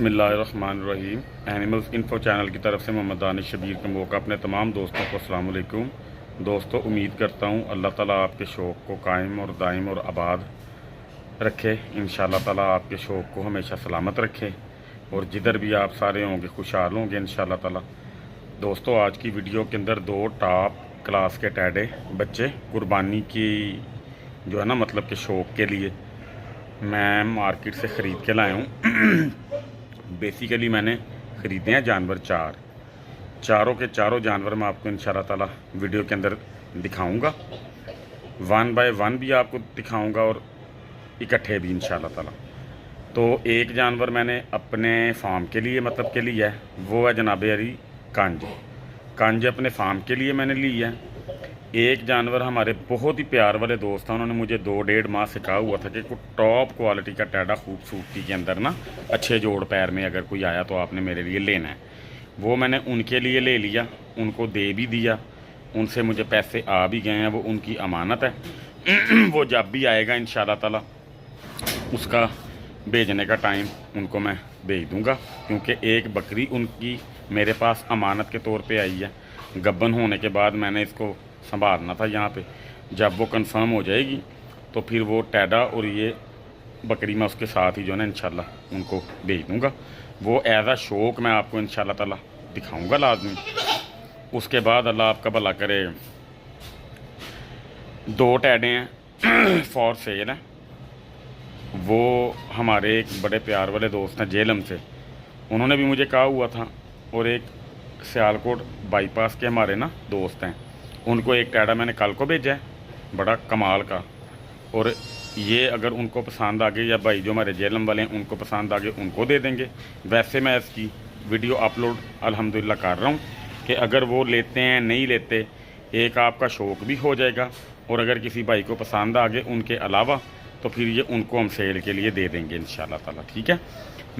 बिस्मिल्लाहिर्रहमानिर्रहीम। Animals info channel की तरफ से मोहम्मद दानिश शबीर के मौका अपने तमाम दोस्तों को अस्सलाम वालेकुम। दोस्तों, उम्मीद करता हूँ अल्लाह ताला आपके शौक़ को कायम और दायम और आबाद रखे। इंशाअल्लाह ताला आपके शौक़ को हमेशा सलामत रखे और जिधर भी आप सारे होंगे खुशहाल होंगे इंशाअल्लाह ताला। दोस्तों, आज की वीडियो के अंदर दो टॉप क्लास के टैडे बच्चे कुर्बानी की जो है ना, मतलब के शौक़ के लिए मैं मार्केट से ख़रीद के लाया हूँ। बेसिकली मैंने ख़रीदे हैं जानवर चारों के चारों जानवर मैं आपको इंशाअल्लाह ताला वीडियो के अंदर दिखाऊंगा। 1 बाय 1 भी आपको दिखाऊंगा और इकट्ठे भी इंशाअल्लाह ताला। तो एक जानवर मैंने अपने फार्म के लिए मतलब के लिए है, वो है जनाब अली कांज अपने फार्म के लिए मैंने ली है। एक जानवर हमारे बहुत ही प्यार वाले दोस्त हैं, उन्होंने मुझे 2-1.5 माह से कहा हुआ था कि कोई टॉप क्वालिटी का टैडा खूबसूरती के अंदर ना अच्छे जोड़ पैर में अगर कोई आया तो आपने मेरे लिए लेना है। वो मैंने उनके लिए ले लिया, उनको दे भी दिया, उनसे मुझे पैसे आ भी गए हैं, वो उनकी अमानत है। वो जब भी आएगा इंशाअल्लाह ताला उसका भेजने का टाइम उनको मैं भेज दूँगा, क्योंकि एक बकरी उनकी मेरे पास अमानत के तौर पे आई है। गब्बन होने के बाद मैंने इसको संभालना था यहाँ पे। जब वो कंफर्म हो जाएगी तो फिर वो टैडा और ये बकरी मैं उसके साथ ही जो है ना इंशाल्लाह उनको भेज दूँगा। वो एज आ शौक़ मैं आपको इंशाल्लाह ताला दिखाऊँगा लाजमी। उसके बाद अल्लाह आपका भला करे, 2 टैडे हैं फॉर सेल हैं। वो हमारे एक बड़े प्यार वाले दोस्त हैं जेलम से, उन्होंने भी मुझे कहा हुआ था, और एक सियालकोट बाईपास के हमारे ना दोस्त हैं, उनको एक टैडा मैंने कल को भेजा है बड़ा कमाल का। और ये अगर उनको पसंद आ गए या भाई जो हमारे जेलम वाले हैं उनको पसंद आ गए उनको दे देंगे। वैसे मैं इसकी वीडियो अपलोड अल्हम्दुलिल्लाह कर रहा हूँ कि अगर वो लेते हैं नहीं लेते, एक आपका शौक़ भी हो जाएगा, और अगर किसी भाई को पसंद आ गए उनके अलावा तो फिर ये उनको हम सेल के लिए दे देंगे इंशाअल्लाह ताला। ठीक है,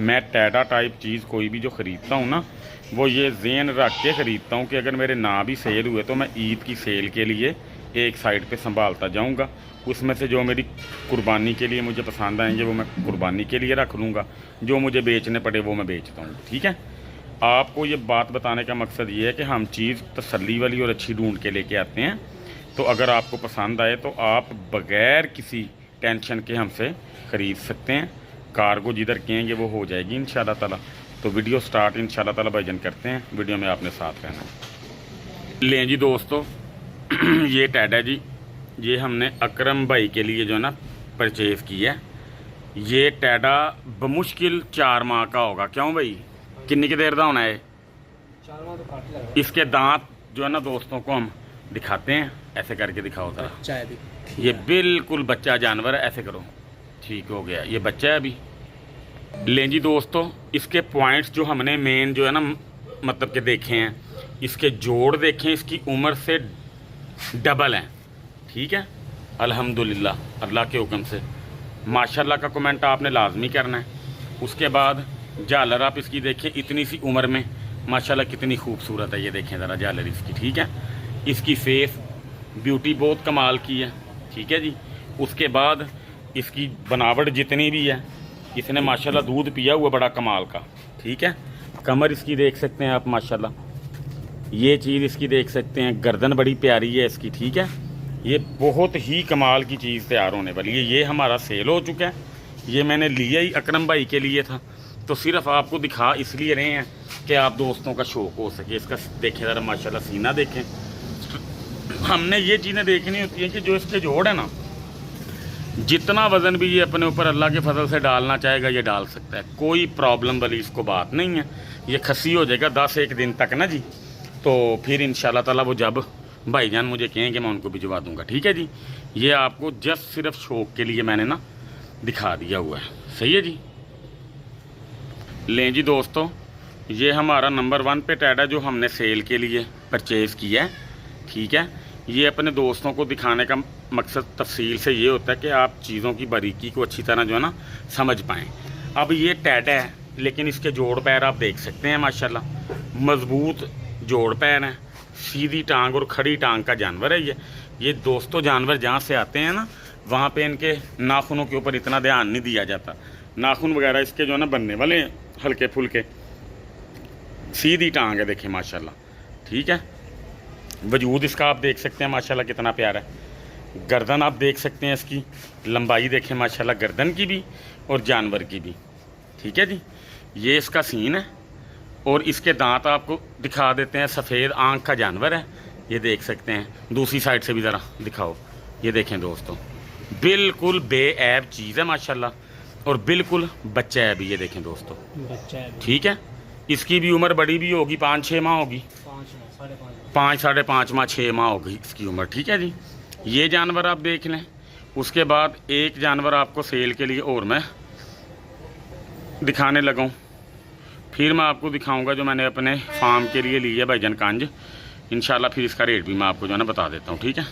मैं टैडा टाइप चीज़ कोई भी जो ख़रीदता हूँ ना, वो ये ज़हन रख के ख़रीदता हूँ कि अगर मेरे ना भी सेल हुए तो मैं ईद की सेल के लिए एक साइड पे संभालता जाऊँगा। उसमें से जो मेरी कुर्बानी के लिए मुझे पसंद आएंगे वो मैं कुर्बानी के लिए रख लूँगा, जो मुझे बेचने पड़े वो मैं बेचता हूँ। ठीक है, आपको ये बात बताने का मकसद ये है कि हम चीज़ तसल्ली वाली और अच्छी ढूंढ के लेके आते हैं। तो अगर आपको पसंद आए तो आप बग़ैर किसी टेंशन के हमसे ख़रीद सकते हैं। कार्गो जिधर कहेंगे वो हो जाएगी इंशाअल्लाह ताला। तो वीडियो स्टार्ट इंशाअल्लाह ताला भाईजान करते हैं, वीडियो में आपने साथ रहना। लें जी दोस्तों, ये टैडा जी, ये हमने अकरम भाई के लिए जो है ना परचेज़ किया है। ये टैडा बमुश्किल 4 माह का होगा, क्यों भाई? किन्नी की देर का होना है? 4 माह तो काट लगा। इसके दांत जो है ना दोस्तों को हम दिखाते हैं, ऐसे करके दिखाओ जरा। ये बिल्कुल बच्चा जानवर है, ऐसे करो, ठीक हो गया, ये बच्चा है अभी। लें जी दोस्तों, इसके पॉइंट्स जो हमने मेन जो है ना मतलब के देखे हैं, इसके जोड़ देखें, इसकी उम्र से डबल हैं। ठीक है, अल्हम्दुलिल्लाह, अल्लाह के हुक्म से माशाल्लाह का कमेंट आपने लाजमी करना है। उसके बाद झालर आप इसकी देखें, इतनी सी उम्र में माशाल्लाह कितनी खूबसूरत है, ये देखें ज़रा झालर इसकी। ठीक है, इसकी फेस ब्यूटी बहुत कमाल की है। ठीक है जी, उसके बाद इसकी बनावट जितनी भी है, इसने माशाल्लाह दूध पिया हुआ बड़ा कमाल का। ठीक है, कमर इसकी देख सकते हैं आप माशाल्लाह, ये चीज़ इसकी देख सकते हैं, गर्दन बड़ी प्यारी है इसकी। ठीक है, ये बहुत ही कमाल की चीज़ तैयार होने वाली है। ये हमारा सेल हो चुका है, ये मैंने लिया ही अकरम भाई के लिए था, तो सिर्फ आपको दिखा इसलिए रहे हैं कि आप दोस्तों का शौक़ हो सके। इसका देखें ज़रा माशाल्लाह सीना देखें। हमने ये चीज़ें देखनी होती हैं कि जो इसके जोड़ है ना, जितना वज़न भी ये अपने ऊपर अल्लाह के फजल से डालना चाहेगा ये डाल सकता है, कोई प्रॉब्लम वाली इसको बात नहीं है। ये खसी हो जाएगा 10-1 दिन तक ना जी, तो फिर इंशाल्लाह ताला वो जब भाईजान मुझे कहेंगे मैं उनको भिजवा दूंगा। ठीक है जी, ये आपको जस्ट सिर्फ शौक़ के लिए मैंने ना दिखा दिया हुआ है, सही है जी। लें जी दोस्तों, ये हमारा नंबर 1 पे टैडा जो हमने सेल के लिए परचेज़ किया है। ठीक है, ये अपने दोस्तों को दिखाने का मकसद तफसील से ये होता है कि आप चीज़ों की बारीकी को अच्छी तरह जो है ना समझ पाएँ। अब ये टैडा है, लेकिन इसके जोड़ पैर आप देख सकते हैं माशाल्लाह, मज़बूत जोड़ पैर हैं, सीधी टांग और खड़ी टांग का जानवर है ये दोस्तों जानवर जहाँ से आते हैं ना, वहाँ पे इनके नाखूनों के ऊपर इतना ध्यान नहीं दिया जाता। नाखून वगैरह इसके जो है ना बनने वाले हैं, हल्के फुल्के, सीधी टांग है देखें माशाल्लाह, ठीक है। वजूद इसका आप देख सकते हैं माशाल्लाह कितना प्यारा है। गर्दन आप देख सकते हैं, इसकी लंबाई देखें माशाल्लाह गर्दन की भी और जानवर की भी, ठीक है जी। ये इसका सीन है और इसके दांत आपको दिखा देते हैं। सफ़ेद आँख का जानवर है, ये देख सकते हैं। दूसरी साइड से भी ज़रा दिखाओ, ये देखें दोस्तों, बिल्कुल बेऐब चीज़ है माशाल्लाह और बिल्कुल बच्चा है अभी, ये देखें दोस्तों, बच्चा है, ठीक है। इसकी भी उम्र बड़ी भी होगी, 5-6 माह होगी, 5 साढ़े 5 माह 6 माह होगी इसकी उम्र, ठीक है जी। ये जानवर आप देख लें। उसके बाद एक जानवर आपको सेल के लिए और मैं दिखाने लगा हूँ, फिर मैं आपको दिखाऊंगा जो मैंने अपने फार्म के लिए ली है भाईजान कांज, इंशाल्लाह फिर इसका रेट भी मैं आपको जो है ना बता देता हूँ, ठीक है।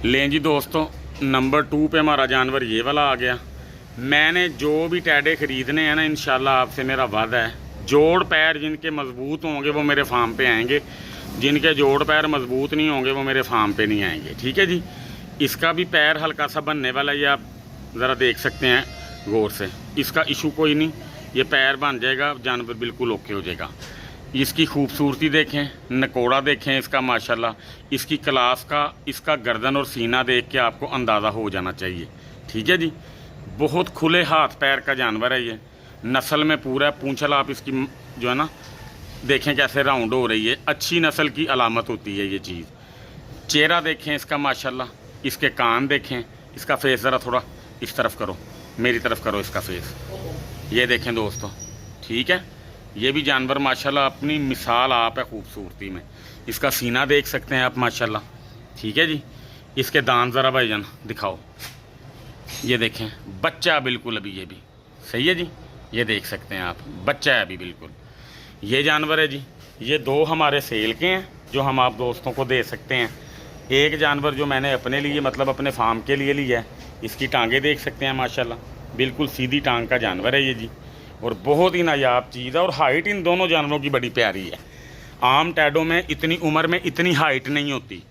लें जी दोस्तों, नंबर 2 पे हमारा जानवर ये वाला आ गया। मैंने जो भी टैडे ख़रीदने हैं ना, इंशाल्लाह आपसे मेरा वादा है, जोड़ पैर जिनके मज़बूत होंगे वो मेरे फार्म पे आएंगे, जिनके जोड़ पैर मज़बूत नहीं होंगे वो मेरे फार्म पे नहीं आएंगे, ठीक है जी। इसका भी पैर हल्का सा बनने वाला, ये आप ज़रा देख सकते हैं गौर से, इसका इशू कोई नहीं, ये पैर बन जाएगा, जानवर बिल्कुल ओके हो जाएगा। इसकी खूबसूरती देखें, नकोड़ा देखें इसका माशाल्लाह, इसकी क्लास का, इसका गर्दन और सीना देख के आपको अंदाज़ा हो जाना चाहिए, ठीक है जी। बहुत खुले हाथ पैर का जानवर है ये, नस्ल में पूरा पूंछल आप इसकी जो है ना देखें कैसे राउंड हो रही है, अच्छी नस्ल की अलामत होती है ये चीज़। चेहरा देखें इसका माशाल्लाह, इसके कान देखें, इसका फेस ज़रा थोड़ा इस तरफ करो, मेरी तरफ करो इसका फेस, ये देखें दोस्तों, ठीक है। ये भी जानवर माशाल्लाह अपनी मिसाल आप है खूबसूरती में। इसका सीना देख सकते हैं आप माशाल्लाह, ठीक है जी। इसके दांत ज़रा भाईजान दिखाओ, ये देखें, बच्चा बिल्कुल अभी, ये भी सही है जी, ये देख सकते हैं आप, बच्चा है अभी बिल्कुल। ये जानवर है जी, ये 2 हमारे सेल के हैं जो हम आप दोस्तों को दे सकते हैं। एक जानवर जो मैंने अपने लिए मतलब अपने फार्म के लिए लिया है, इसकी टांगें देख सकते हैं माशाल्लाह, बिल्कुल सीधी टांग का जानवर है ये जी, और बहुत ही नायाब चीज़ है। और हाइट इन दोनों जानवरों की बड़ी प्यारी है। आम टैडों में इतनी उम्र में इतनी हाइट नहीं होती।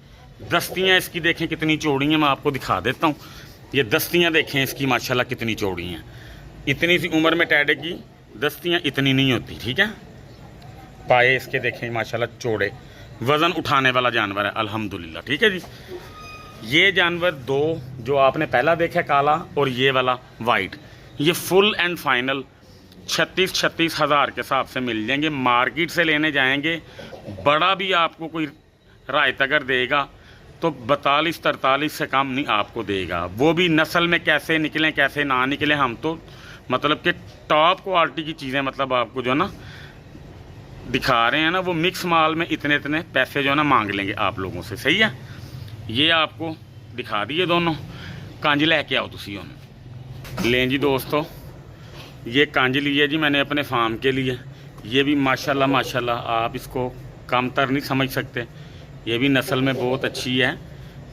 दस्तियाँ इसकी देखें कितनी चौड़ी हैं, मैं आपको दिखा देता हूँ। ये दस्तियाँ देखें इसकी माशाल्लाह कितनी चौड़ी हैं। इतनी सी उम्र में टैडे की दस्तियाँ इतनी नहीं होती, ठीक है। पाए इसके देखें माशाल्लाह चौड़े, वज़न उठाने वाला जानवर है अल्हम्दुलिल्लाह, ठीक है जी। ये जानवर 2 जो आपने पहला देखा काला और ये वाला वाइट, ये फुल एंड फाइनल 36-36 हज़ार के हिसाब से मिल जाएंगे। मार्केट से लेने जाएंगे, बड़ा भी आपको कोई रायत अगर देगा तो 42-43 से कम नहीं आपको देगा। वो भी नस्ल में कैसे निकलें कैसे ना निकलें, हम तो मतलब कि टॉप क्वालिटी की चीज़ें मतलब आपको जो है ना दिखा रहे हैं ना, वो मिक्स माल में इतने इतने पैसे जो है ना मांग लेंगे आप लोगों से, सही है। ये आपको दिखा दिए दोनों। कांज लैके आओ तुसी उन लें जी दोस्तों, ये कांज लिए जी मैंने अपने फार्म के लिए। ये भी माशाल्लाह माशाल्लाह आप इसको कम तर नहीं समझ सकते, ये भी नस्ल में बहुत अच्छी है।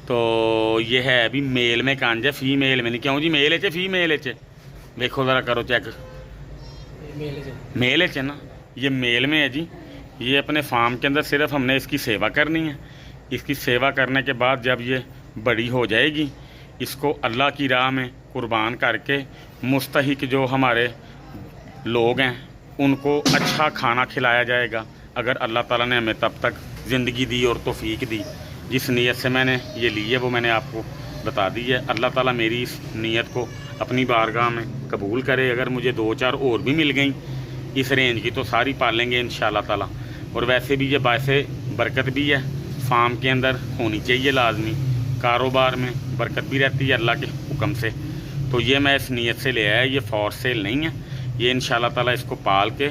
तो ये है अभी मेल में कांज है, फीमेल में नहीं। क्यों जी मेल है फीमेल है? देखो ज़रा करो चेक, मेल है ना, ये मेल में है जी। ये अपने फार्म के अंदर सिर्फ हमने इसकी सेवा करनी है। इसकी सेवा करने के बाद जब ये बड़ी हो जाएगी, इसको अल्लाह की राह में कुर्बान करके मुस्तहिक जो हमारे लोग हैं उनको अच्छा खाना खिलाया जाएगा, अगर अल्लाह ताला ने हमें तब तक ज़िंदगी दी और तौफीक दी। जिस नीयत से मैंने ये ली है वो मैंने आपको बता दी है। अल्लाह ताला मेरी इस नीयत को अपनी बारगाह में कबूल करे। अगर मुझे 2-4 और भी मिल गई इस रेंज की तो सारी पालेंगे इंशाल्लाह ताला। और वैसे भी ये बायसे बरकत भी है, फार्म के अंदर होनी चाहिए लाजमी, कारोबार में बरकत भी रहती है अल्लाह के हुक्म से। तो ये मैं इस नीयत से ले आया, ये फॉर सेल नहीं है। ये इंशाल्लाह ताला इसको पाल के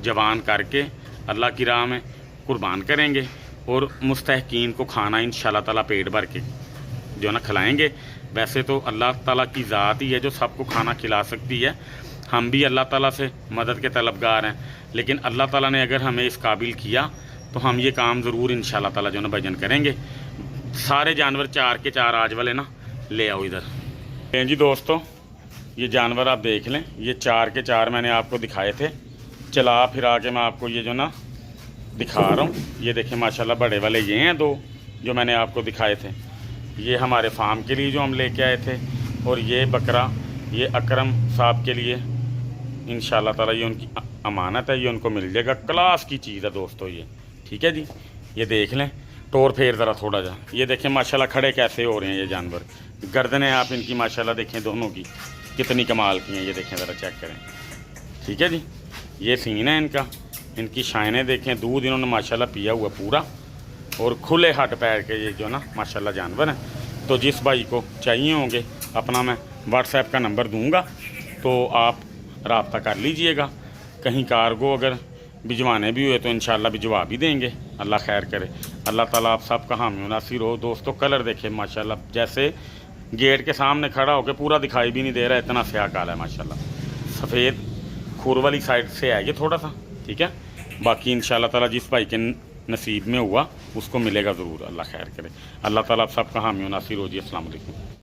जवान करके अल्लाह की राह में कुर्बान करेंगे और मुस्तहकीन को खाना इंशाल्लाह ताला पेट भर के जो ना खिलाएंगे। वैसे तो अल्लाह ताला की ज़ात ही है जो सबको खाना खिला सकती है। हम भी अल्लाह ताला से मदद के तलबगार हैं, लेकिन अल्लाह ताला ने अगर हमें इस काबिल किया तो हम ये काम ज़रूर इंशाल्लाह ताला जो ना भजन करेंगे। सारे जानवर 4 के 4 आज वाले ना ले आओ इधर। जी दोस्तों, ये जानवर आप देख लें, ये 4 के 4 मैंने आपको दिखाए थे। चला फिरा के मैं आपको ये जो ना दिखा रहा हूँ। ये देखें माशाल्लाह बड़े वाले ये हैं 2 जो मैंने आपको दिखाए थे। ये हमारे फार्म के लिए जो हम लेके आए थे, और ये बकरा ये अकरम साहब के लिए इंशाल्लाह ताला ये उनकी अमानत है, ये उनको मिल जाएगा। क्लास की चीज़ है दोस्तों ये, ठीक है जी। ये देख लें, टोर फेर ज़रा थोड़ा जा, ये देखें माशाल्लाह खड़े कैसे हो रहे हैं ये जानवर। गर्दनें आप इनकी माशाल्लाह देखें दोनों की कितनी कमाल की हैं, ये देखें ज़रा चेक करें, ठीक है जी। ये सीन है इनका, इनकी शाइनें देखें, दूध इन्होंने माशाल्लाह पिया हुआ पूरा, और खुले हट पैर के ये जो ना माशाल्लाह जानवर हैं। तो जिस भाई को चाहिए होंगे, अपना मैं व्हाट्सएप का नंबर दूंगा, तो आप रब्ता कर लीजिएगा। कहीं कार्गो अगर भिजवाने भी हुए तो इंशाल्लाह भिजवा भी देंगे, अल्लाह खैर करे। अल्लाह ताला आप सब का हामी नासिर हो। दोस्तों कलर देखें माशाल्लाह, जैसे गेट के सामने खड़ा होकर पूरा दिखाई भी नहीं दे रहा, इतना स्याह काला है माशाल्लाह। सफ़ेद खुर वाली साइड से है ये थोड़ा सा, ठीक है। बाकी इंशाल्लाह ताला जिस भाई के नसीब में हुआ उसको मिलेगा ज़रूर, अल्लाह खैर करे। अल्लाह ताला आप सब का हामी नासिर हो जी। अस्सलाम वालेकुम।